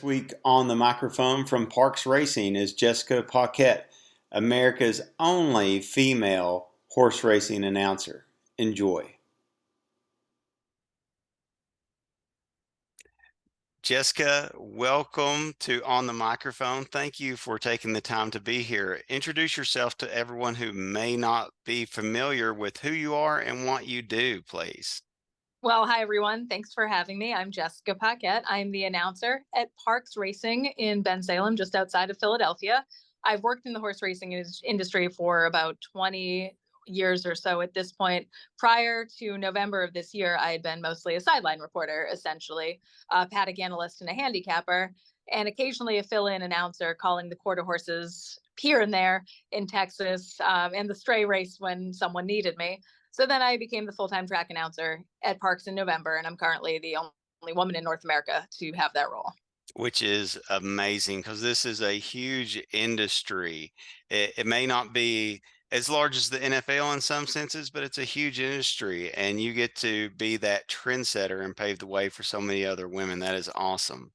week on the microphone from Parx Racing is Jessica Paquette, America's only female horse racing announcer. Enjoy. Jessica, welcome to On the Microphone. Thank you for taking the time to be here. Introduce yourself to everyone who may not be familiar with who you are and what you do, please. Well, hi, everyone. Thanks for having me. I'm Jessica Paquette. I'm the announcer at Parx Racing in Bensalem, just outside of Philadelphia. I've worked in the horse racing industry for about 20 years or so at this point. Prior to November of this year, I had been mostly a sideline reporter, essentially, a paddock analyst and a handicapper, and occasionally a fill-in announcer calling the quarter horses here and there in Texas, and the stray race when someone needed me. So then I became the full-time track announcer at Parx in November, and I'm currently the only woman in North America to have that role. Which is amazing because this is a huge industry. It may not be as large as the NFL in some senses, but it's a huge industry, and you get to be that trendsetter and pave the way for so many other women. That is awesome.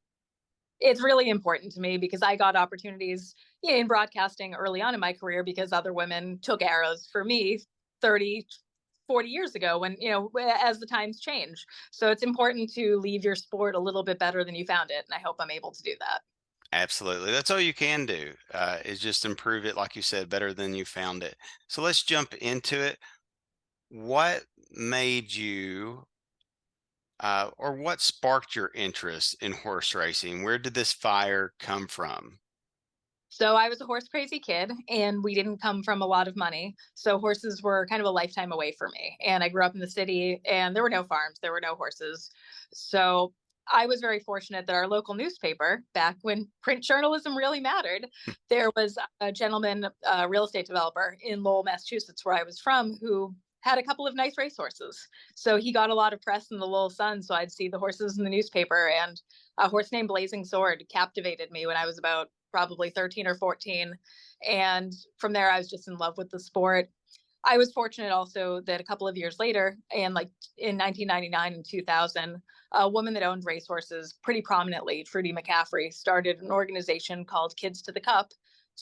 It's really important to me because I got opportunities in broadcasting early on in my career because other women took arrows for me 30, 40 years ago when, as the times change. So it's important to leave your sport a little bit better than you found it. And I hope I'm able to do that. Absolutely. That's all you can do, is just improve it, like you said, better than you found it. So let's jump into it. What made you, or what sparked your interest in horse racing? Where did this fire come from? So I was a horse crazy kid and we didn't come from a lot of money. So horses were kind of a lifetime away from me. And I grew up in the city and there were no farms, there were no horses. So I was very fortunate that our local newspaper, back when print journalism really mattered, there was a gentleman, a real estate developer in Lowell, Massachusetts, where I was from, who had a couple of nice racehorses. So he got a lot of press in the Lowell Sun. So I'd see the horses in the newspaper, and a horse named Blazing Sword captivated me when I was about probably 13 or 14. And from there, I was just in love with the sport. I was fortunate also that a couple of years later, and like in 1999 and 2000, a woman that owned racehorses pretty prominently, Trudy McCaffrey, started an organization called Kids to the Cup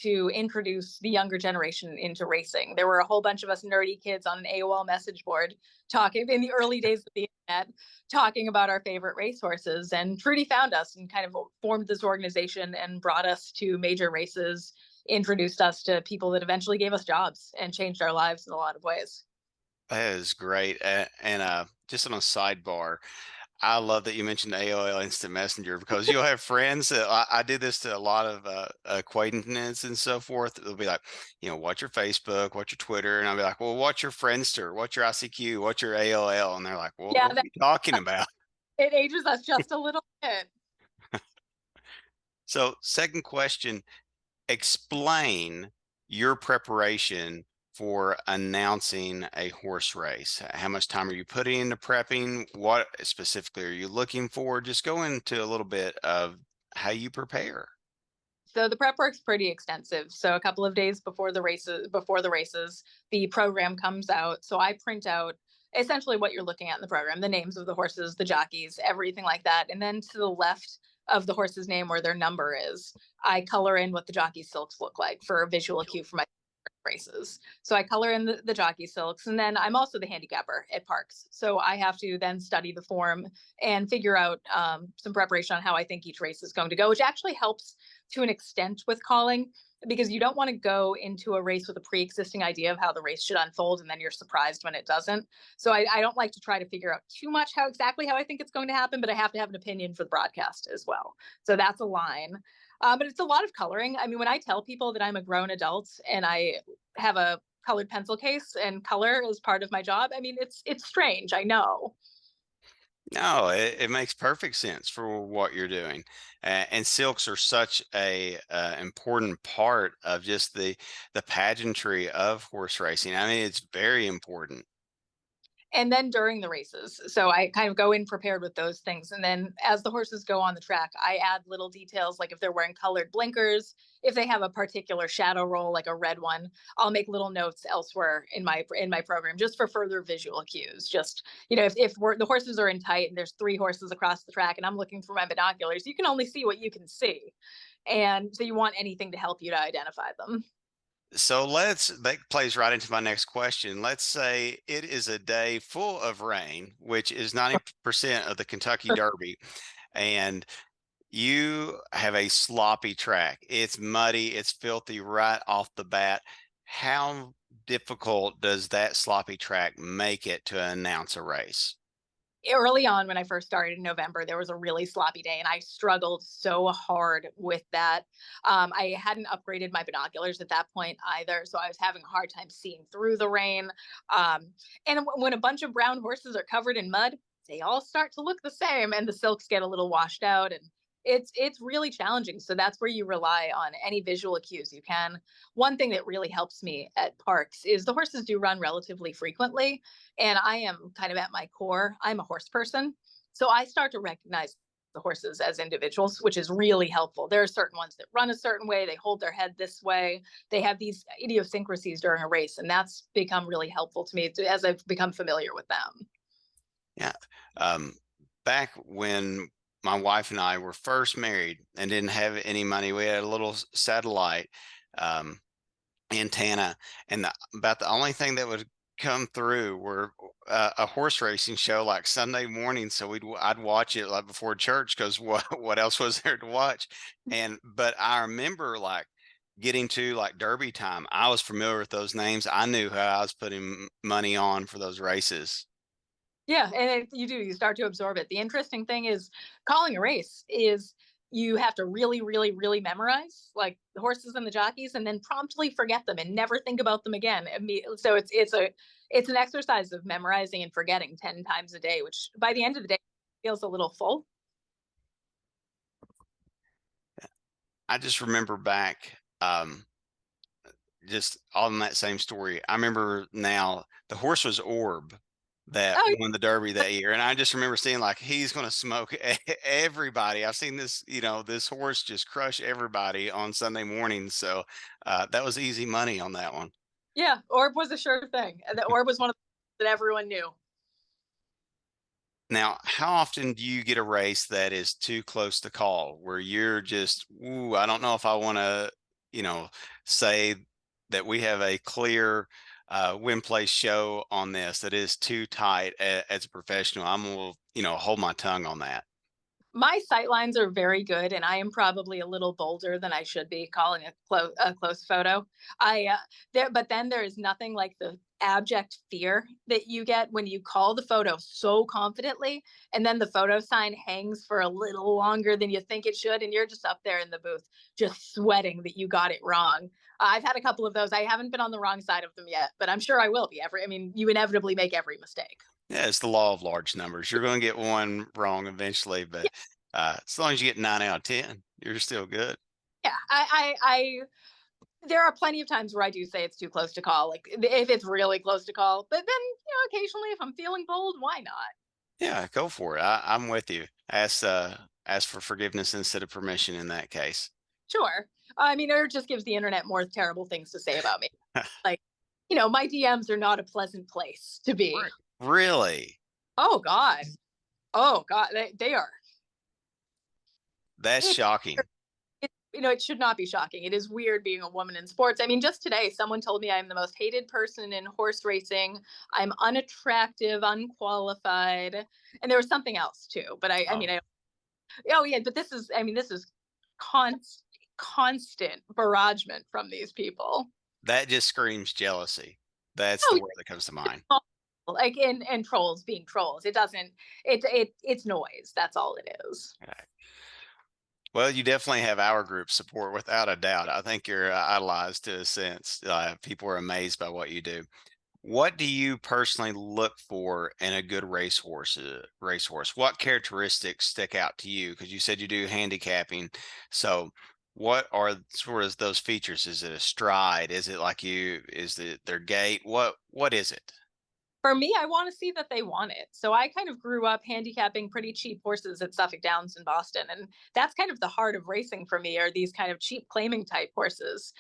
to introduce the younger generation into racing. There were a whole bunch of us nerdy kids on an AOL message board talking in the early days of the internet, talking about our favorite racehorses. And Trudy found us and kind of formed this organization and brought us to major races, introduced us to people that eventually gave us jobs and changed our lives in a lot of ways. That is great. And just on a sidebar, I love that you mentioned AOL Instant Messenger because you'll have friends that I did this to a lot of acquaintances and so forth. They'll be like, what's your Facebook? What's your Twitter? And I'll be like, well, what's your Friendster? What's your ICQ? What's your AOL? And they're like, well, Yeah, what are you talking about? it ages us just a little bit. So, second question, explain your preparation for announcing a horse race. How much time are you putting into prepping? What specifically are you looking for? Just go into a little bit of how you prepare. So the prep work's pretty extensive. So a couple of days before the races, the program comes out. So I print out essentially what you're looking at in the program, the names of the horses, the jockeys, everything like that. And then to the left of the horse's name where their number is, I color in what the jockey silks look like for a visual cue for my races. So I color in the jockey silks, and then I'm also the handicapper at Parx. So I have to then study the form and figure out some preparation on how I think each race is going to go, which actually helps to an extent with calling, because you don't want to go into a race with a pre-existing idea of how the race should unfold and then you're surprised when it doesn't. So I don't like to try to figure out too much how I think it's going to happen, but I have to have an opinion for the broadcast as well. So that's a line. But it's a lot of coloring. I mean, when I tell people that I'm a grown adult and I have a colored pencil case and color is part of my job, I mean, it's strange, I know. No, it makes perfect sense for what you're doing, and silks are such a important part of just the pageantry of horse racing. I mean, it's very important. and then during the races. So I kind of go in prepared with those things. And then as the horses go on the track, I add little details like if they're wearing colored blinkers, if they have a particular shadow roll, like a red one, I'll make little notes elsewhere in my program just for further visual cues. Just, if the horses are in tight and there's 3 horses across the track and I'm looking for my binoculars, you can only see what you can see. And so you want anything to help you to identify them. So that plays right into my next question. Let's say it is a day full of rain, which is 90% of the Kentucky Derby, and you have a sloppy track. It's muddy, it's filthy right off the bat. How difficult does that sloppy track make it to announce a race? Early on when I first started in November, there was a really sloppy day and I struggled so hard with that. I hadn't upgraded my binoculars at that point either, so I was having a hard time seeing through the rain. And when a bunch of brown horses are covered in mud, they all start to look the same and the silks get a little washed out, and it's really challenging. So that's where you rely on any visual cues you can. One thing that really helps me at Parx is the horses do run relatively frequently, and I am kind of at my core, I'm a horse person. So I start to recognize the horses as individuals, which is really helpful. There are certain ones that run a certain way, they hold their head this way, they have these idiosyncrasies during a race, and that's become really helpful to me as I've become familiar with them. Yeah. Back when my wife and I were first married and didn't have any money, we had a little satellite um, antenna, and about the only thing that would come through were a horse racing show like Sunday morning. So I'd watch it like before church because what else was there to watch? But I remember like getting to like Derby time. I was familiar with those names. I knew how I was putting money on for those races. Yeah, and you start to absorb it. The interesting thing is calling a race is you have to really, really, really memorize like the horses and the jockeys, and then promptly forget them and never think about them again. So it's an exercise of memorizing and forgetting 10 times a day, which by the end of the day feels a little full. I just remember back, just on that same story. I remember now the horse was Orb that Oh won the Derby that year, and I just remember seeing like he's going to smoke everybody. I've seen this, this horse just crush everybody on Sunday morning. So that was easy money on that one. yeah, Orb was a sure thing. The Orb was one of the that everyone knew. Now, how often do you get a race that is too close to call where you're just, ooh, I don't know if I want to, say that we have a clear win place show on this that is too tight as a professional. I'm going to, hold my tongue on that. My sight lines are very good, and I am probably a little bolder than I should be calling a close photo. But then there is nothing like the abject fear that you get when you call the photo so confidently, and then the photo sign hangs for a little longer than you think it should, and you're just up there in the booth just sweating that you got it wrong. I've had a couple of those. I haven't been on the wrong side of them yet, but I'm sure I will be. You inevitably make every mistake. Yeah, it's the law of large numbers. You're going to get one wrong eventually, but as long as you get 9 out of 10, you're still good. Yeah, I there are plenty of times where I do say it's too close to call, like if it's really close to call. But then, occasionally if I'm feeling bold, why not? Yeah, go for it. I'm with you. Ask for forgiveness instead of permission in that case. Sure. It just gives the internet more terrible things to say about me. Like, my DMs are not a pleasant place to be. Really? Oh God. Oh God. They are. That's shocking. It should not be shocking. It is weird being a woman in sports. Just today, someone told me I'm the most hated person in horse racing. I'm unattractive, unqualified, and there was something else too. But oh yeah, but this is constant barragement from these people. That just screams jealousy. That's Oh, the word that comes to mind. like and trolls being trolls. It doesn't. It's noise. That's all it is. Okay. Well, you definitely have our group support without a doubt. I think you're idolized to a sense. People are amazed by what you do. What do you personally look for in a good racehorse? What characteristics stick out to you? Because you said you do handicapping. So, what are sort of those features? Is it a stride? Is it like you? Is it their gait? What is it? For me, I want to see that they want it. So I kind of grew up handicapping pretty cheap horses at Suffolk Downs in Boston. And that's kind of the heart of racing for me, are these kind of cheap claiming type horses.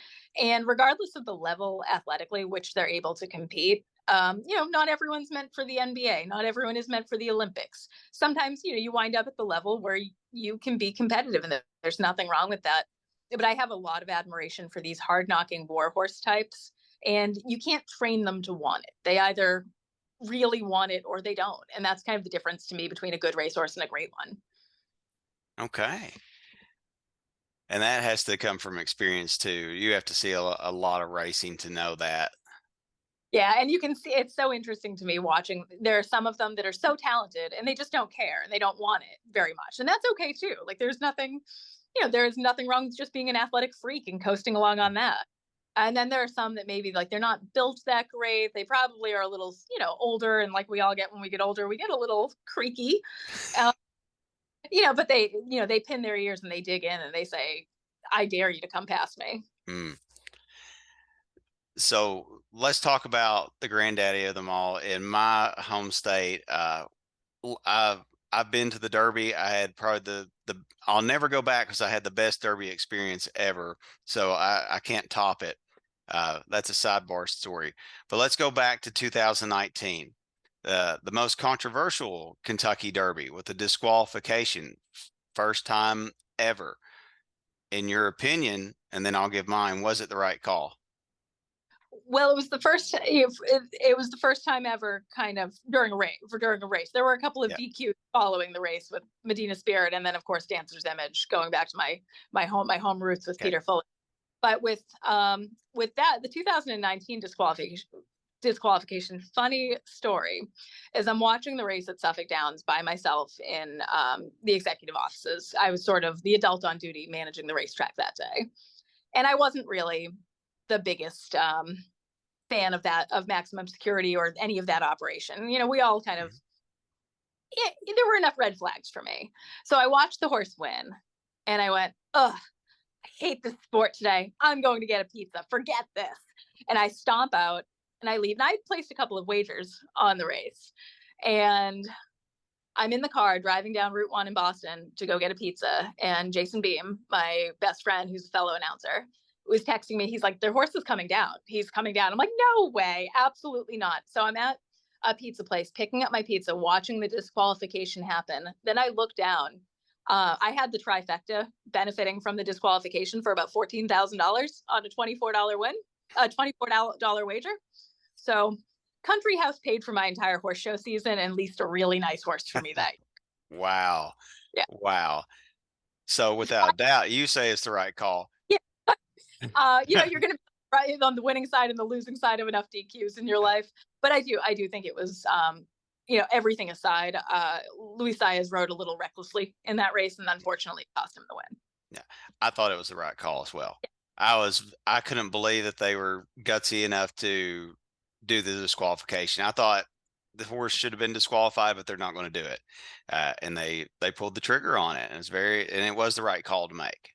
And regardless of the level athletically, which they're able to compete, not everyone's meant for the NBA. Not everyone is meant for the Olympics. Sometimes, you wind up at the level where you can be competitive, and there's nothing wrong with that. But I have a lot of admiration for these hard knocking war horse types. And you can't train them to want it. They either really want it or they don't. And that's kind of the difference to me between a good racehorse and a great one. Okay. And that has to come from experience too. You have to see a lot of racing to know that. Yeah, and you can see, it's so interesting to me watching. There are some of them that are so talented and they just don't care and they don't want it very much. And that's okay too. Like there's nothing wrong with just being an athletic freak and coasting along on that. And then there are some that maybe like they're not built that great. They probably are a little, older, and like we all get when we get older, we get a little creaky. But they pin their ears and they dig in and they say, "I dare you to come past me." Mm. So let's talk about the granddaddy of them all. In my home state, I've been to the Derby. I had probably the I'll never go back because I had the best Derby experience ever. So I can't top it. That's a sidebar story. But let's go back to 2019, the most controversial Kentucky Derby with the disqualification, first time ever. In your opinion, and then I'll give mine, was it the right call? Well, it was the first time ever, kind of during a race. There were a couple of DQs following the race with Medina Spirit, and then of course Dancer's Image, going back to my home roots with Peter Fuller. But with that, the 2019 disqualification, funny story is I'm watching the race at Suffolk Downs by myself in the executive offices. I was sort of the adult on duty managing the racetrack that day. And I wasn't really the biggest fan of maximum security or any of that operation. We all kind of, there were enough red flags for me. So I watched the horse win and I went, ugh, I hate this sport today. I'm going to get a pizza. Forget this. And I stomp out and I leave. And I placed a couple of wagers on the race. And I'm in the car driving down Route 1 in Boston to go get a pizza. And Jason Beam, my best friend, who's a fellow announcer, was texting me. He's like, their horse is coming down. He's coming down. I'm like, no way. Absolutely not. So I'm at a pizza place, picking up my pizza, watching the disqualification happen. Then I look down. I had the trifecta benefiting from the disqualification for about $14,000 on a $24 win, a $24 wager. So Country House paid for my entire horse show season and leased a really nice horse for me that year. Wow. Yeah. Wow. So without doubt, you say it's the right call. Yeah. You're going to be right on the winning side and the losing side of enough DQs in your life. But I do think it was, everything aside, Luis Saez rode a little recklessly in that race, and unfortunately cost him the win. Yeah, I thought it was the right call as well. Yeah. I couldn't believe that they were gutsy enough to do the disqualification. I thought the horse should have been disqualified, but they're not going to do it. And they pulled the trigger on it, and it was the right call to make.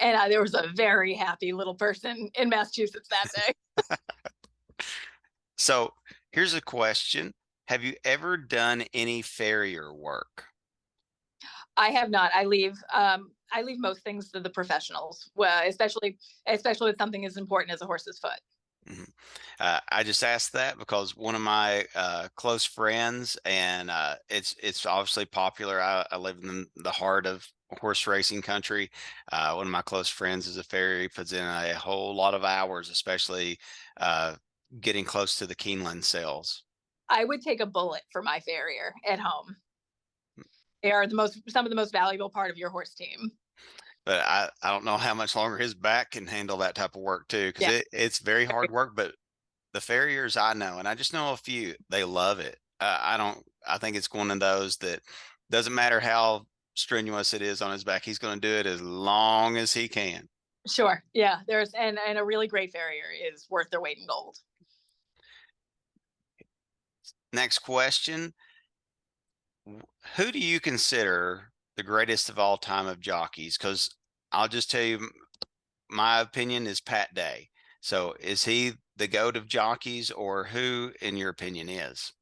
And there was a very happy little person in Massachusetts that day. So here's a question. Have you ever done any farrier work? I have not. I leave most things to the professionals, especially with something as important as a horse's foot. Mm-hmm. I just asked that because one of my close friends, and it's obviously popular. I live in the heart of horse racing country. One of my close friends is a farrier, puts in a whole lot of hours, especially getting close to the Keeneland sales. I would take a bullet for my farrier at home. They are some of the most valuable part of your horse team. But I don't know how much longer his back can handle that type of work too, because it's very hard work. But the farriers I know, and I just know a few, they love it. I think it's one of those that doesn't matter how strenuous it is on his back, he's going to do it as long as he can. Sure. Yeah. And a really great farrier is worth their weight in gold. Next question. Who do you consider the greatest of all time of jockeys? Because I'll just tell you, my opinion is Pat Day. So is he the GOAT of jockeys, or who, in your opinion, is?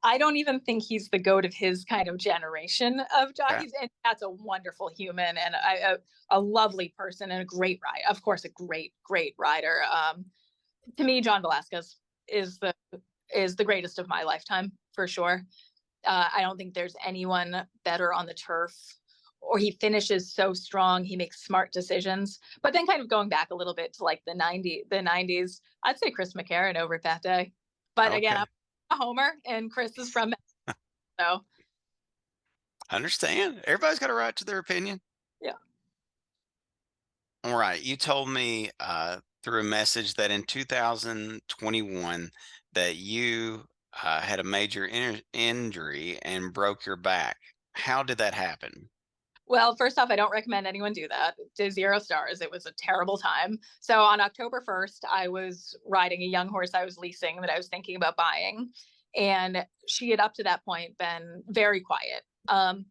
I don't even think he's the GOAT of his kind of generation of Okay. jockeys. And that's a wonderful human and a lovely person and a great ride. Of course, a great rider. To me, John Velasquez is the greatest of my lifetime for sure. I don't think there's anyone better on the turf, or he finishes so strong. He makes smart decisions. But then kind of going back a little bit to like the 90s, I'd say Chris McCarron over that day. But again, Okay. I'm a homer and Chris is from so Understand. Everybody's got a right to their opinion. yeah. All right. You told me through a message that in 2021 that you had a major injury and broke your back. How did that happen? Well, first off, I don't recommend anyone do that. To 0 stars. It was a terrible time. So on October 1st, I was riding a young horse I was leasing that I was thinking about buying. And she had up to that point been very quiet. And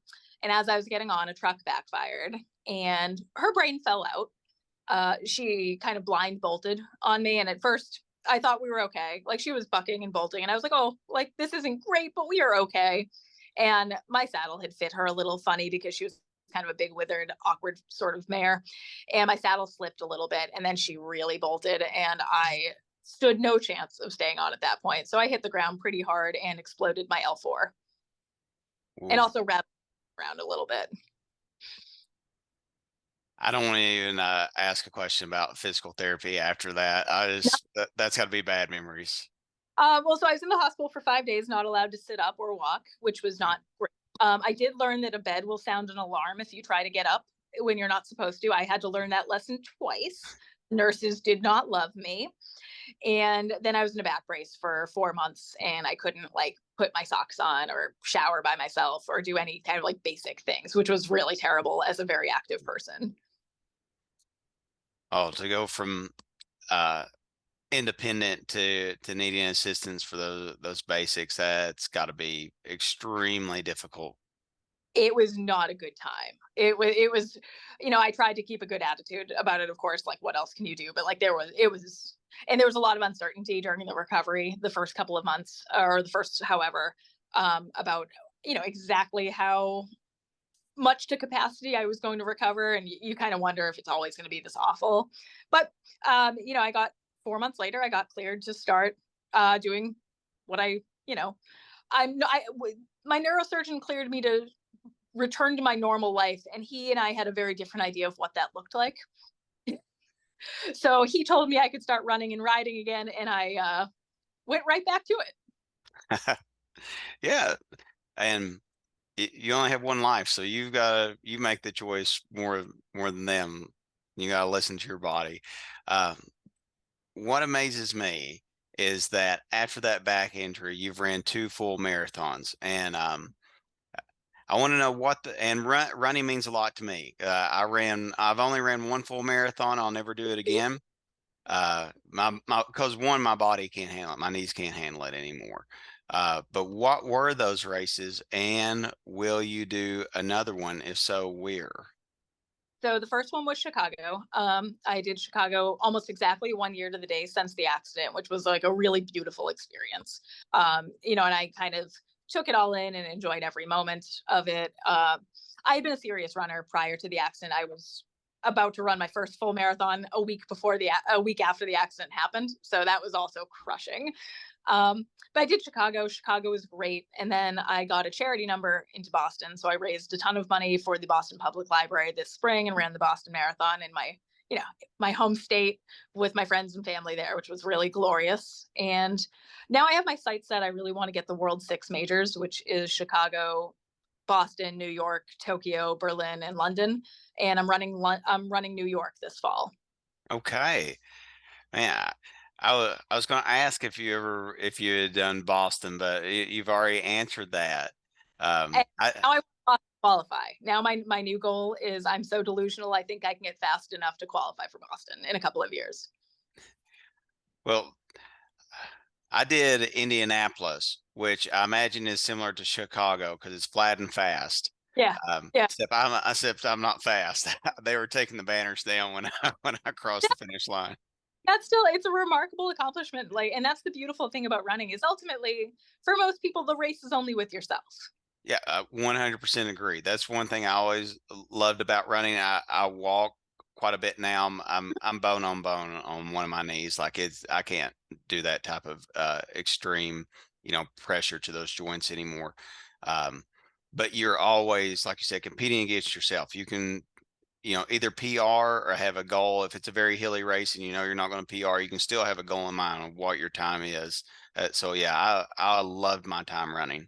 as I was getting on, a truck backfired and her brain fell out. She kind of blind bolted on me. And at first, I thought we were okay. Like she was bucking and bolting. And I was like, oh, like this isn't great, but we are okay. And my saddle had fit her a little funny because she was kind of a big, withered, awkward sort of mare. And my saddle slipped a little bit. And then she really bolted. And I stood no chance of staying on at that point. So I hit the ground pretty hard and exploded my L4 and Ooh. also rattled around a little bit. I don't want to even ask a question about physical therapy after that. That's got to be bad memories. Well, so I was in the hospital for 5 days, not allowed to sit up or walk, which was not great. I did learn that a bed will sound an alarm if you try to get up when you're not supposed to. I had to learn that lesson twice. Nurses did not love me. And then I was in a back brace for 4 months and I couldn't like put my socks on or shower by myself or do any kind of like basic things, which was really terrible as a very active person. Oh, to go from uh, independent to needing assistance for those basics, that's got to be extremely difficult. It was not a good time. It was, I tried to keep a good attitude about it, of course, like what else can you do? But like and there was a lot of uncertainty during the recovery, the first couple of months or the first, however, about, exactly how much to capacity I was going to recover. And you kind of wonder if it's always going to be this awful. But, I got 4 months later, I got cleared to start doing what my neurosurgeon cleared me to return to my normal life. And he and I had a very different idea of what that looked like. So he told me I could start running and riding again. And I went right back to it. Yeah, and you only have one life, so you make the choice more than them. You got to listen to your body. Um, what amazes me is that after that back injury, you've ran 2 full marathons, and I want to know running means a lot to me. I've only ran 1 full marathon. I'll never do it again. Because my body can't handle it. My knees can't handle it anymore. But what were those races, and will you do another one? If so, where? So the first one was Chicago. I did Chicago almost exactly 1 year to the day since the accident, which was like a really beautiful experience. And I kind of took it all in and enjoyed every moment of it. I had been a serious runner prior to the accident. I was about to run my first full marathon a week after the accident happened. So that was also crushing. But I did Chicago. Chicago was great. And then I got a charity number into Boston. So I raised a ton of money for the Boston Public Library this spring and ran the Boston Marathon in my home state with my friends and family there, which was really glorious. And now I have my sights set. I really want to get the World Six Majors, which is Chicago, Boston, New York, Tokyo, Berlin, and London. And I'm running New York this fall. Okay, man. I was going to ask if you had done Boston, but you've already answered that. And now I qualify. Now my new goal is I'm so delusional. I think I can get fast enough to qualify for Boston in a couple of years. Well, I did Indianapolis, which I imagine is similar to Chicago because it's flat and fast. Yeah. Yeah. Except I'm not fast. They were taking the banners down when I crossed the finish line. it's a remarkable accomplishment. Like, and that's the beautiful thing about running is ultimately for most people, the race is only with yourself. Yeah, 100% agree. That's one thing I always loved about running. I walk quite a bit now. I'm bone on bone on one of my knees. Like I can't do that type of extreme, pressure to those joints anymore. Um, but you're always, like you said, competing against yourself. You can, either PR or have a goal. If it's a very hilly race and you're not going to PR, you can still have a goal in mind of what your time is. So yeah, I loved my time running.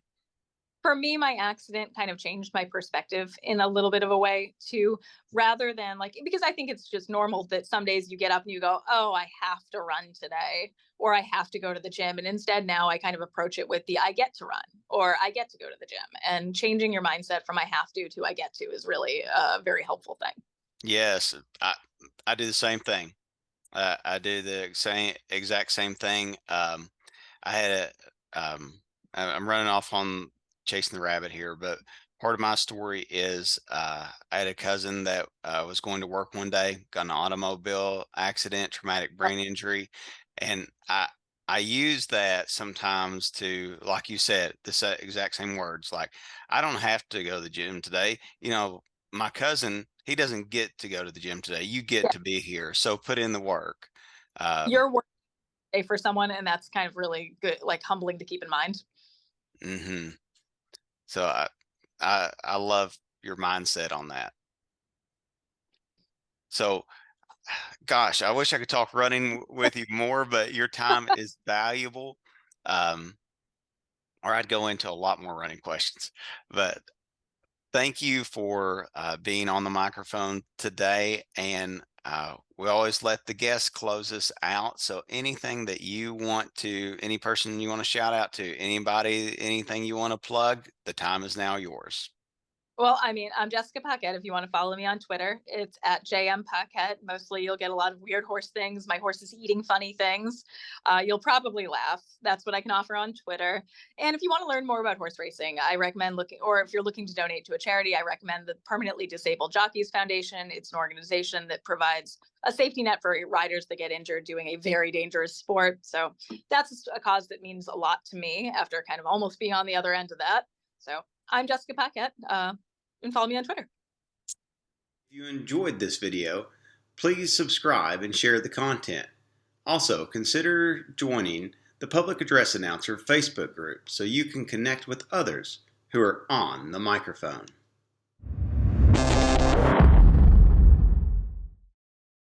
For me, my accident kind of changed my perspective in a little bit of a way too, rather than like, because I think it's just normal that some days you get up and you go, oh, I have to run today, or I have to go to the gym. And instead now I kind of approach it with the I get to run, or I get to go to the gym. And changing your mindset from I have to I get to is really a very helpful thing. Yes, I do the same thing. I do the exact same thing. I had I'm running off on chasing the rabbit here, but part of my story is I had a cousin that was going to work one day, got in an automobile accident, traumatic brain injury, and I use that sometimes to, like you said, the exact same words. Like, I don't have to go to the gym today. My cousin, he doesn't get to go to the gym today. You get Yeah. to be here, so put in the work. Um, Your work day for someone, and that's kind of really good, like humbling to keep in mind. hmm So I love your mindset on that. So, gosh, I wish I could talk running with you more, but your time is valuable. Um, or I'd go into a lot more running questions. But thank you for being on the microphone today. And we always let the guests close us out. So anything that you want to, any person you want to shout out to, anybody, anything you want to plug, the time is now yours. Well, I mean, I'm Jessica Paquette. If you want to follow me on Twitter, it's at JM Paquette. Mostly you'll get a lot of weird horse things. My horse is eating funny things. You'll probably laugh. That's what I can offer on Twitter. And if you want to learn more about horse racing, I recommend looking, or if you're looking to donate to a charity, I recommend the Permanently Disabled Jockeys Foundation. It's an organization that provides a safety net for riders that get injured doing a very dangerous sport. So that's a cause that means a lot to me after kind of almost being on the other end of that. So I'm Jessica Paquette. And follow me on Twitter. If you enjoyed this video, please subscribe and share the content. Also, consider joining the Public Address Announcer Facebook group so you can connect with others who are on the microphone.